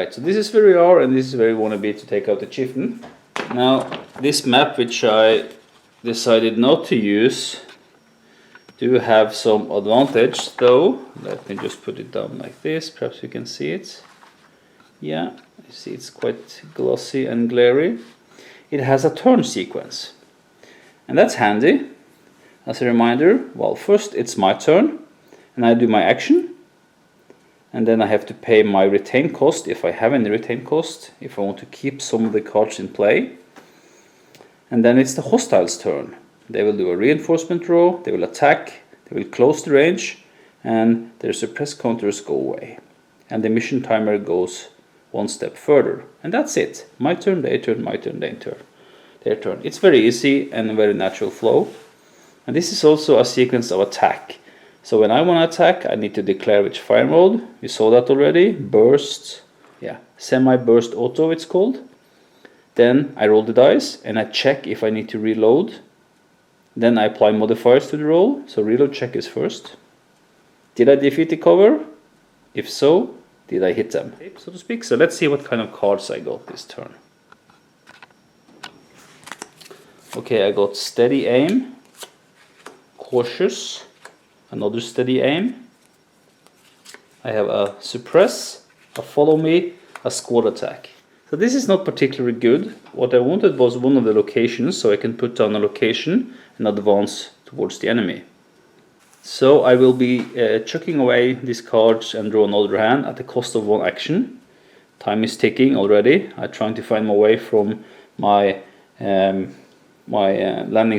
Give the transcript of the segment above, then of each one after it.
Right, so this is where we are, and this is where we want to be to take out the chieftain. Now, this map, which I decided not to use, do have some advantage, though. Let me just put it down like this, perhaps you can see it. Yeah, you see it's quite glossy and glary. It has a turn sequence, and that's handy. As a reminder, well, first it's my turn, and I do my action, and then I have to pay my retain cost, if I have any retain cost, if I want to keep some of the cards in play. And then it's the hostiles' turn. They will do a reinforcement draw, they will attack, they will close the range, and their suppress counters go away. And the mission timer goes one step further. And that's it. My turn, their turn, my turn, their turn. It's very easy and a very natural flow. And this is also a sequence of attack. So when I want to attack, I need to declare which fire mode. We saw that already. Burst, yeah, semi-burst auto it's called. Then I roll the dice and I check if I need to reload. Then I apply modifiers to the roll. So reload check is first. Did I defeat the cover? If so, did I hit them, so to speak? So let's see what kind of cards I got this turn. Okay, I got steady aim, cautious, another steady aim. I have a suppress, a follow me, a squad attack. So this is not particularly good. What I wanted was one of the locations, so I can put down a location and advance towards the enemy. So I will be chucking away these cards and draw another hand at the cost of one action. Time is ticking already. I'm trying to find my way from my landing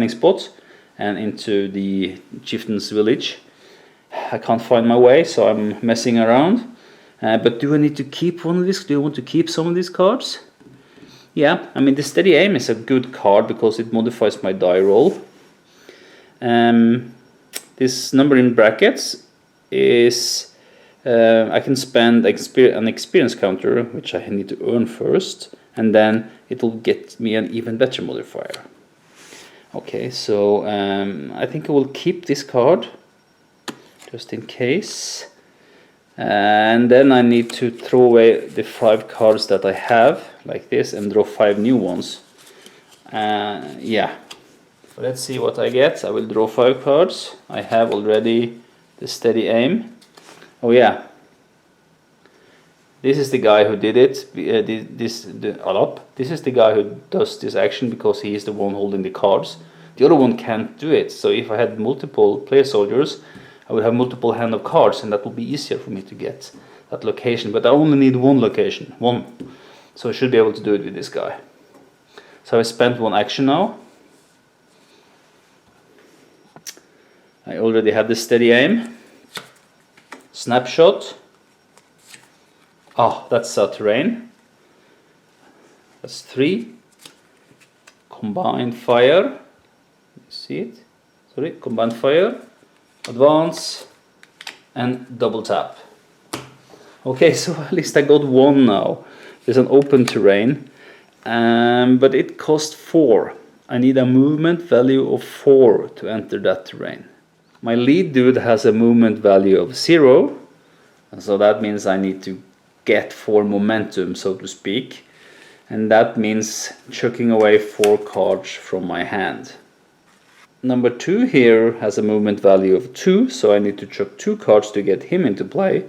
spot and into the chieftain's village. I can't find my way, so I'm messing around. But do I need to keep one of these? Do I want to keep some of these cards? Yeah, I mean the steady aim is a good card because it modifies my die roll. This number in brackets is I can spend an experience counter, which I need to earn first, and then it will get me an even better modifier. Okay, so I think I will keep this card just in case, and then I need to throw away the 5 cards that I have like this and draw 5 new ones. Yeah. Let's see what I get. I will draw 5 cards. I have already the steady aim. Oh yeah. This is the guy who did it. This is the guy who does this action because he is the one holding the cards. The other one can't do it. So if I had multiple player soldiers, I would have multiple hand of cards, and that would be easier for me to get that location. But I only need one location. One. So I should be able to do it with this guy. So I spent one action now. I already have the steady aim. Snapshot. Oh, that's a terrain. That's 3. Combined fire. You see it? Sorry, combined fire. Advance. And double tap. Okay, so at least I got one now. There's an open terrain. But it costs 4. I need a movement value of 4 to enter that terrain. My lead dude has a movement value of 0, and so that means I need to get 4 momentum, so to speak, and that means chucking away 4 cards from my hand. Number 2 here has a movement value of 2, so I need to chuck 2 cards to get him into play,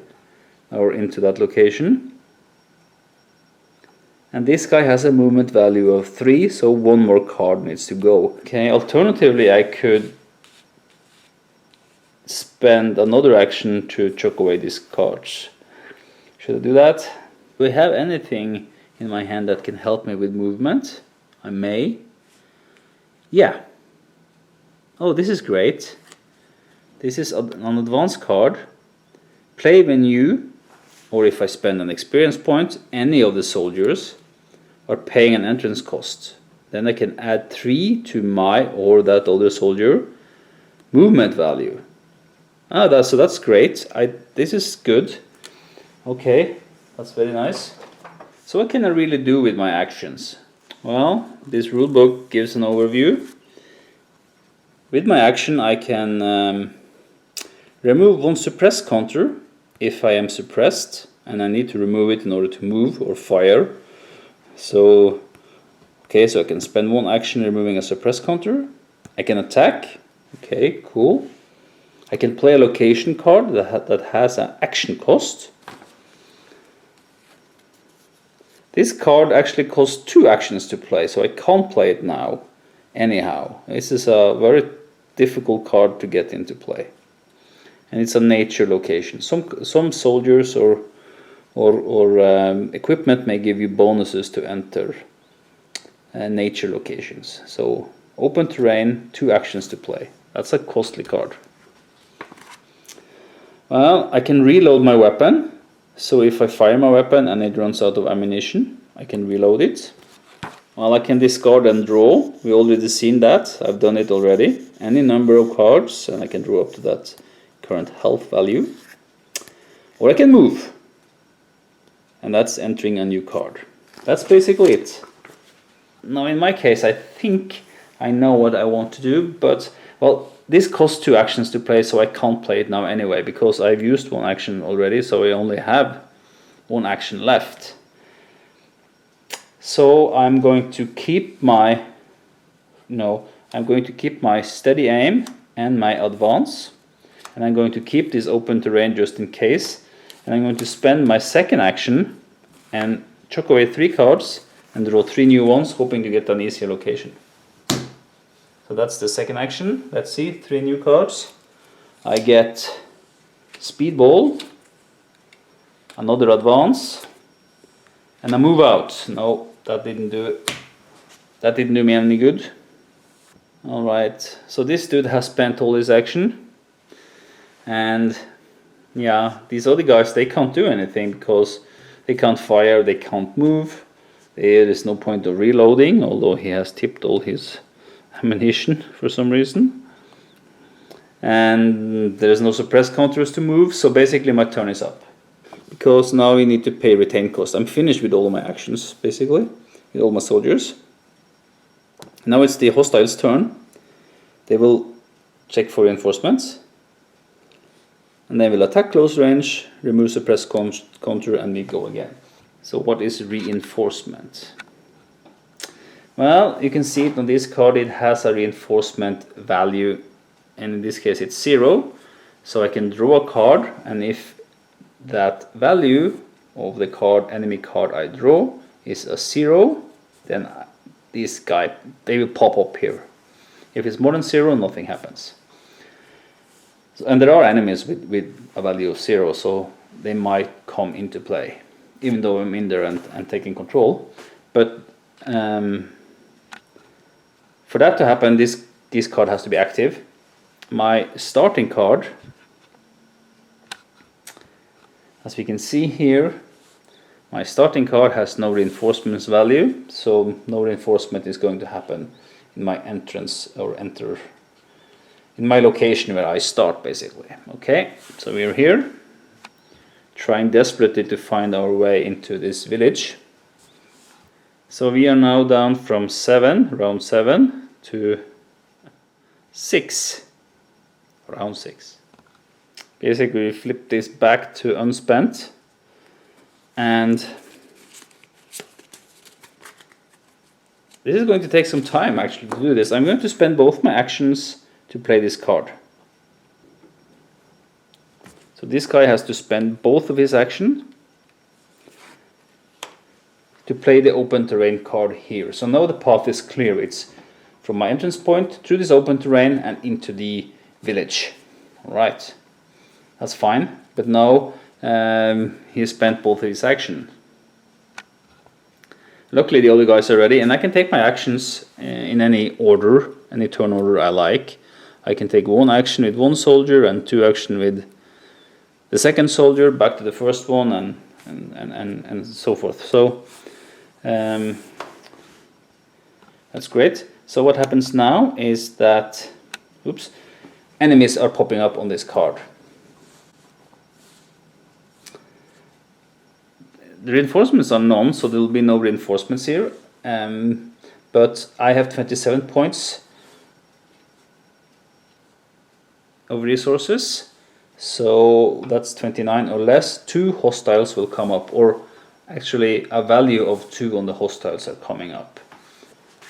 or into that location. And this guy has a movement value of 3, so 1 more card needs to go. Okay, alternatively I could spend another action to chuck away these cards. Should I do that? Do I have anything in my hand that can help me with movement? I may. Yeah. Oh, this is great. This is an advanced card. Play when you, or if I spend an experience point, any of the soldiers are paying an entrance cost. Then I can add 3 to my or that other soldier movement value. Ah, so that's great. This is good. Okay, that's very nice. So what can I really do with my actions? Well, this rulebook gives an overview. With my action I can remove 1 suppress counter if I am suppressed. and I need to remove it in order to move or fire. So, okay, so I can spend 1 action removing a suppress counter. I can attack. Okay, cool. I can play a location card that has an action cost. This card actually costs 2 actions to play, so I can't play it now anyhow. This is a very difficult card to get into play. And it's a nature location. Some soldiers or equipment may give you bonuses to enter nature locations. So open terrain, 2 actions to play. That's a costly card. Well, I can reload my weapon. So if I fire my weapon and it runs out of ammunition, I can reload it. Well, I can discard and draw. We already seen that. I've done it already. Any number of cards, and I can draw up to that current health value. Or I can move. And that's entering a new card. That's basically it. Now in my case, I think I know what I want to do, but, well, this costs 2 actions to play, so I can't play it now anyway, because I've used 1 action already, so I only have 1 action left. So I'm going to keep my, I'm going to keep my steady aim and my advance, and I'm going to keep this open terrain just in case, and I'm going to spend my second action and chuck away 3 cards and draw 3 new ones, hoping to get an easier location. So that's the second action. Let's see, 3 new cards. I get Speedball, another advance, and a move out. No, that didn't do it. That didn't do me any good. Alright, so this dude has spent all his action. And yeah, these other guys, they can't do anything because they can't fire, they can't move. There is no point of reloading, although he has tipped all his ammunition for some reason, and there's no suppress counters to move, so basically my turn is up, because now we need to pay retain cost. I'm finished with all of my actions, basically, with all my soldiers. Now it's the hostiles' turn. They will check for reinforcements, and they will attack close range, remove suppress counter, and we go again. So what is reinforcement? Well, you can see it on this card. It has a reinforcement value, and in this case it's 0. So I can draw a card, and if that value of the enemy card I draw is a 0, then this guy, they will pop up here. If it's more than 0, nothing happens. And there are enemies with a value of 0, so they might come into play, even though I'm in there and taking control. But for that to happen, this card has to be active. My starting card, as we can see here, my starting card has no reinforcements value, so no reinforcement is going to happen in my entrance or enter in my location where I start, basically. Okay, so we're here trying desperately to find our way into this village. So we are now down from round 7 to 6, round 6. Basically we flip this back to unspent, and this is going to take some time actually to do this. I'm going to spend both my actions to play this card. So this guy has to spend both of his action to play the open terrain card here. So now the path is clear. It's from my entrance point through this open terrain and into the village. Alright, that's fine. But now he has spent both of his action. Luckily the other guys are ready, and I can take my actions in any order, any turn order I like. I can take 1 action with 1 soldier and 2 action with the second soldier, back to the first one, and so forth. So that's great. So what happens now is that, oops, enemies are popping up on this card. The reinforcements are none, so there will be no reinforcements here. But I have 27 points of resources, So that's 29 or less. 2 hostiles will come up, or actually a value of 2 on the hostiles are coming up.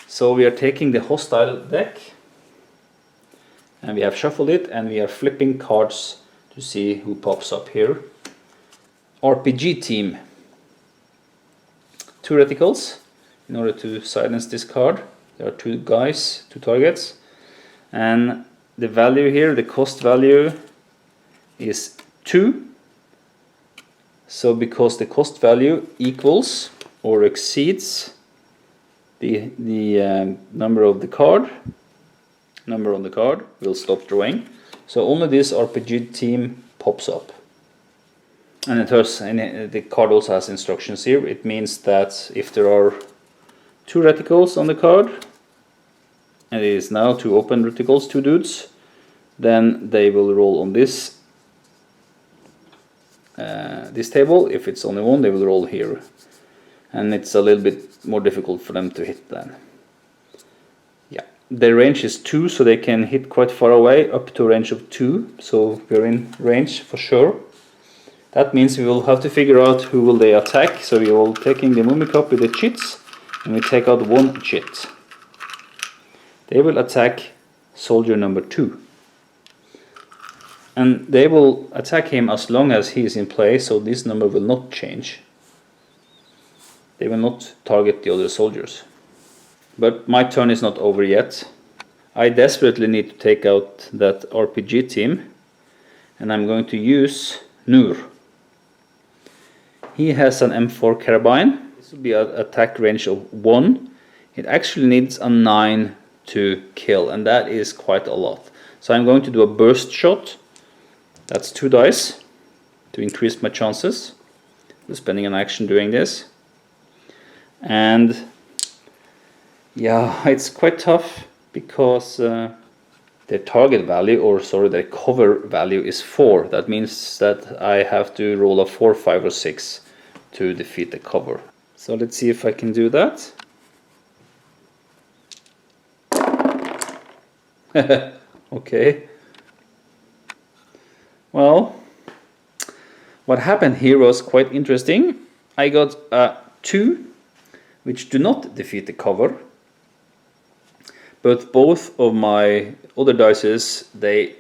So we are taking the hostile deck and we have shuffled it and we are flipping cards to see who pops up here. RPG team. 2 reticles in order to silence this card. There are 2 guys, 2 targets, and the value here, the cost value, is 2. So because the cost value equals or exceeds the number of the card, number on the card, we'll stop drawing. So only this RPG team pops up. And the card also has instructions here. It means that if there are 2 reticles on the card, and it is now 2 open reticles, 2 dudes, then they will roll on this this table. If it's only 1, they will roll here, and it's a little bit more difficult for them to hit then. Yeah, their range is 2, so they can hit quite far away, up to a range of 2. So we're in range for sure. That means we will have to figure out who will they attack. So we will taking the Mummy Cup with the cheats, and we take out 1 cheat. They will attack soldier number 2. And they will attack him as long as he is in play, so this number will not change. They will not target the other soldiers. But my turn is not over yet. I desperately need to take out that RPG team, and I'm going to use Nur. He has an M4 carabine. This will be an attack range of 1. It actually needs a 9 to kill, and that is quite a lot. So I'm going to do a burst shot. That's 2 dice to increase my chances. I'm spending an action doing this. And yeah, it's quite tough because their target value, or sorry, their cover value is 4. That means that I have to roll a 4, 5 or 6 to defeat the cover. So let's see if I can do that. Okay. Well, what happened here was quite interesting. I got a 2, which do not defeat the cover. But both of my other dices, they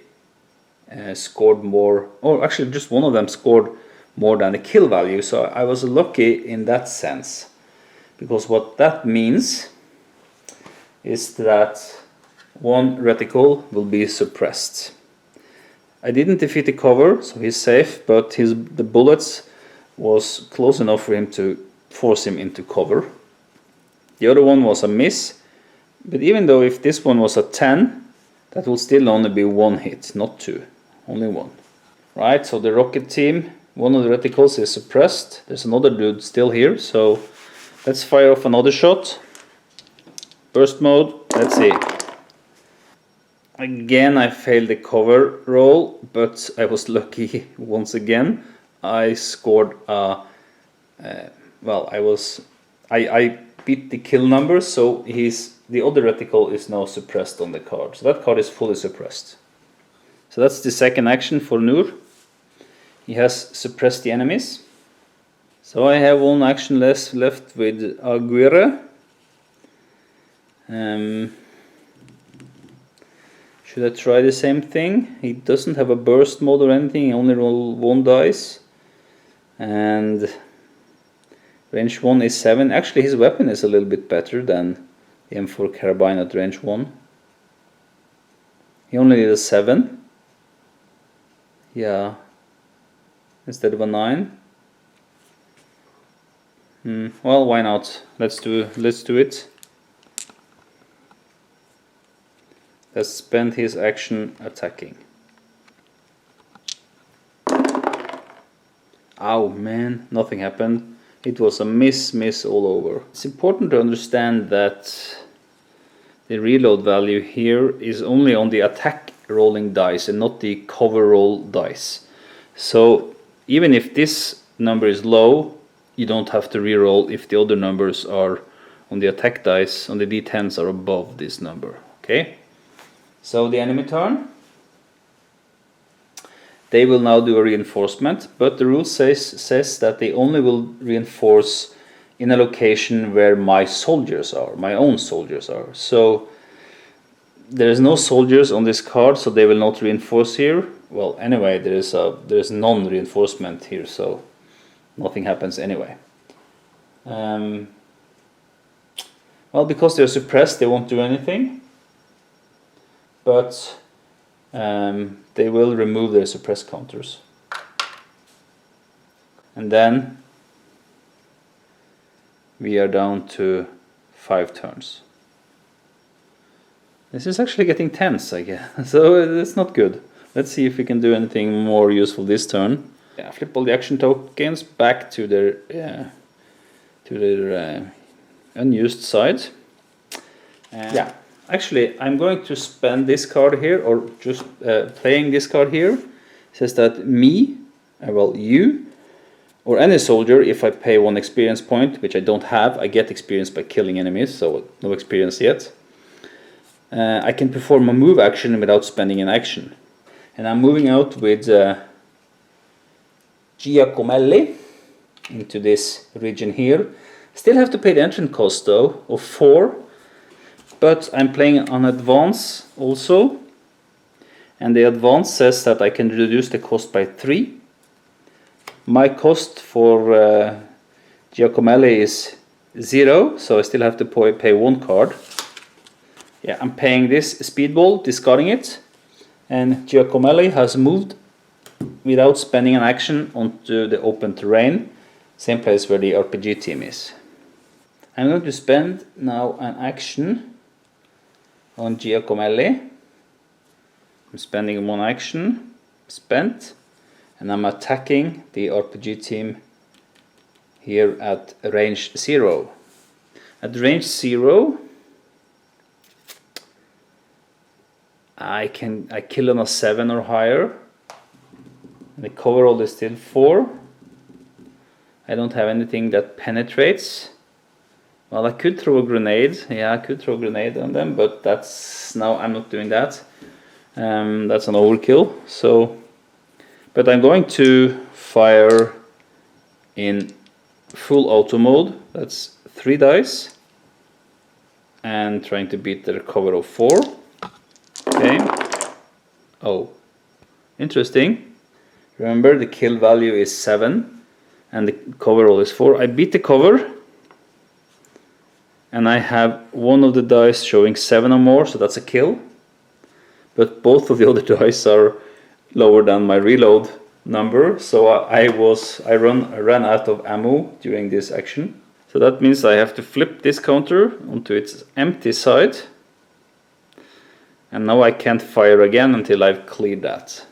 scored more, or actually just one of them scored more than the kill value. So I was lucky in that sense. Because what that means is that 1 reticle will be suppressed. I didn't defeat the cover, so he's safe, but the bullets was close enough for him to force him into cover. The other one was a miss, but even though if this one was a 10, that will still only be 1 hit, not 2, only 1. Right, so the rocket team, 1 of the reticles is suppressed. There's another dude still here, so let's fire off another shot. Burst mode, let's see. Again, I failed the cover roll, but I was lucky once again. I scored I beat the kill number, so the other reticle is now suppressed on the card. So that card is fully suppressed. So that's the second action for Nur. He has suppressed the enemies. So I have 1 action left with Aguirre. Should I try the same thing? He doesn't have a burst mode or anything, he only roll 1 dice. And range 1 is 7. Actually his weapon is a little bit better than the M4 carabine at range 1. He only did a 7. Yeah. Instead of a 9. Well, why not? Let's do it. Let's spend his action attacking. Ow, man, nothing happened. It was a miss all over. It's important to understand that the reload value here is only on the attack rolling dice and not the cover roll dice. So even if this number is low, you don't have to reroll if the other numbers are on the attack dice, on the d10s, are above this number. Okay? So the enemy turn. they will now do a reinforcement, but the rule says that they only will reinforce in a location where my soldiers are, my own soldiers are. So there's no soldiers on this card, so they will not reinforce here. Well, anyway, there's non-reinforcement here, so nothing happens anyway. Well, because they're suppressed, they won't do anything, but they will remove their suppress counters. And then we are down to 5 turns. This is actually getting tense, I guess, so it's not good. Let's see if we can do anything more useful this turn. Yeah, flip all the action tokens back to their unused side. Yeah, actually I'm going to spend this card here, or just playing this card here. It says that me, well, you, or any soldier, if I pay 1 experience point, which I don't have, I get experience by killing enemies, so no experience yet. I can perform a move action without spending an action. And I'm moving out with Giacomelli into this region here. Still have to pay the entrance cost though, of 4. But I'm playing on advance also. And the advance says that I can reduce the cost by 3. My cost for Giacomelli is 0, so I still have to pay 1 card. Yeah, I'm paying this speedball, discarding it. And Giacomelli has moved without spending an action onto the open terrain, same place where the RPG team is. I'm going to spend now an action on Giacomelli. I'm spending 1 action, spent, and I'm attacking the RPG team here at range 0. At range 0, I kill on a 7 or higher. The cover roll is still 4. I don't have anything that penetrates. Well, I could throw a grenade. Yeah, I could throw a grenade on them, but I'm not doing that. That's an overkill. So, but I'm going to fire in full auto mode. That's 3 dice, and trying to beat their cover of 4. Okay. Oh, interesting. Remember, the kill value is 7 and the cover roll is 4. I beat the cover and I have one of the dice showing 7 or more, so that's a kill. But both of the other dice are lower than my reload number, so I ran out of ammo during this action. So that means I have to flip this counter onto its empty side. And now I can't fire again until I've cleared that.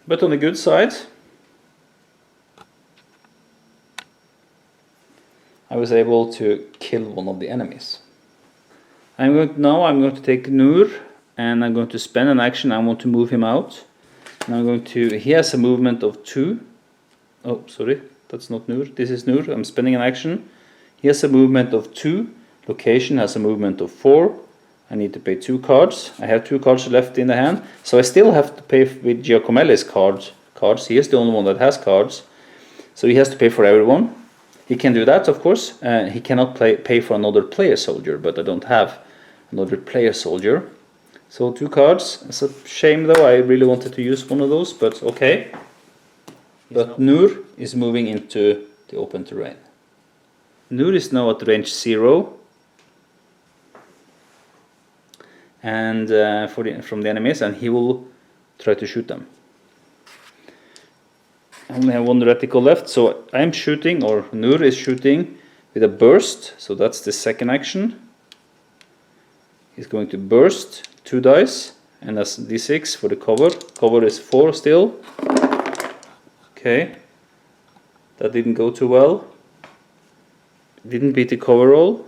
But on the good side, I was able to kill one of the enemies. I'm going to take Nur, and I'm going to spend an action. I want to move him out. And he has a movement of 2. Oh, sorry, that's not Nur. This is Nur. I'm spending an action. He has a movement of 2. Location has a movement of 4. I need to pay 2 cards. I have 2 cards left in the hand, so I still have to pay with Giacomelli's cards. He is the only one that has cards, so he has to pay for everyone. He can do that, of course. He cannot pay for another player soldier, but I don't have another player soldier. So 2 cards. It's a shame though, I really wanted to use one of those, but okay. But Nur is moving into the open terrain. Nur is now at range 0. And from the enemies, and he will try to shoot them. I only have 1 reticle left, so I'm shooting, or Nur is shooting with a burst, so that's the second action. He's going to burst 2 dice, and that's d6 for the cover. Cover is 4 still. Okay, that didn't go too well. Didn't beat the cover roll,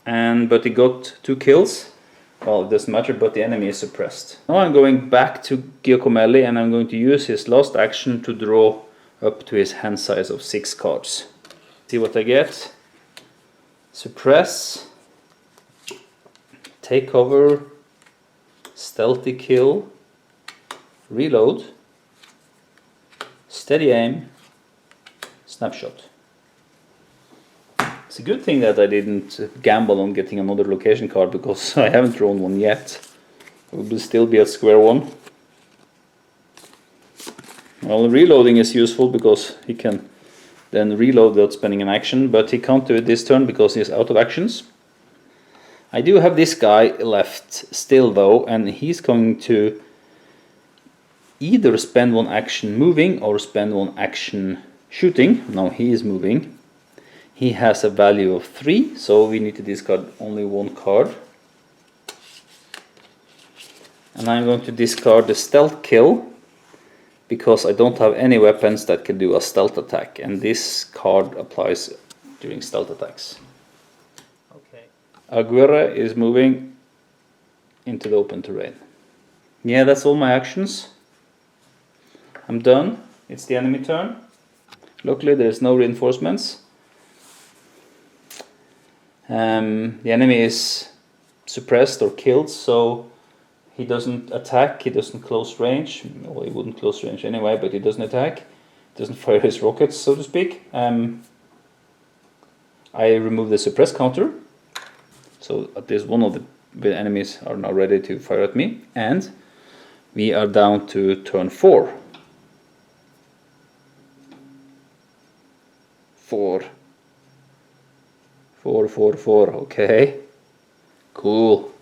but he got 2 kills. Well, it doesn't matter, but the enemy is suppressed. Now I'm going back to Giacomelli, and I'm going to use his last action to draw up to his hand size of 6 cards. See what I get. Suppress, take cover, stealthy kill, reload, steady aim, snapshot. It's a good thing that I didn't gamble on getting another location card, because I haven't drawn one yet. I will still be at square one. Well, reloading is useful because he can then reload without spending an action, but he can't do it this turn because he's out of actions. I do have this guy left still though, and he's going to either spend one action moving or spend one action shooting. Now he is moving. He has a value of 3, so we need to discard only one card. And I'm going to discard the stealth kill, because I don't have any weapons that can do a stealth attack, and this card applies during stealth attacks. Okay. Aguirre is moving into the open terrain. Yeah, that's all my actions. I'm done. It's the enemy turn. Luckily there's no reinforcements. The enemy is suppressed or killed, so he doesn't attack, he doesn't close range. Well, he wouldn't close range anyway, but he doesn't attack. Doesn't fire his rockets, so to speak. I remove the suppress counter, so at least one of the enemies are now ready to fire at me, and we are down to turn 4. 4. 4, 4, 4, okay. Cool.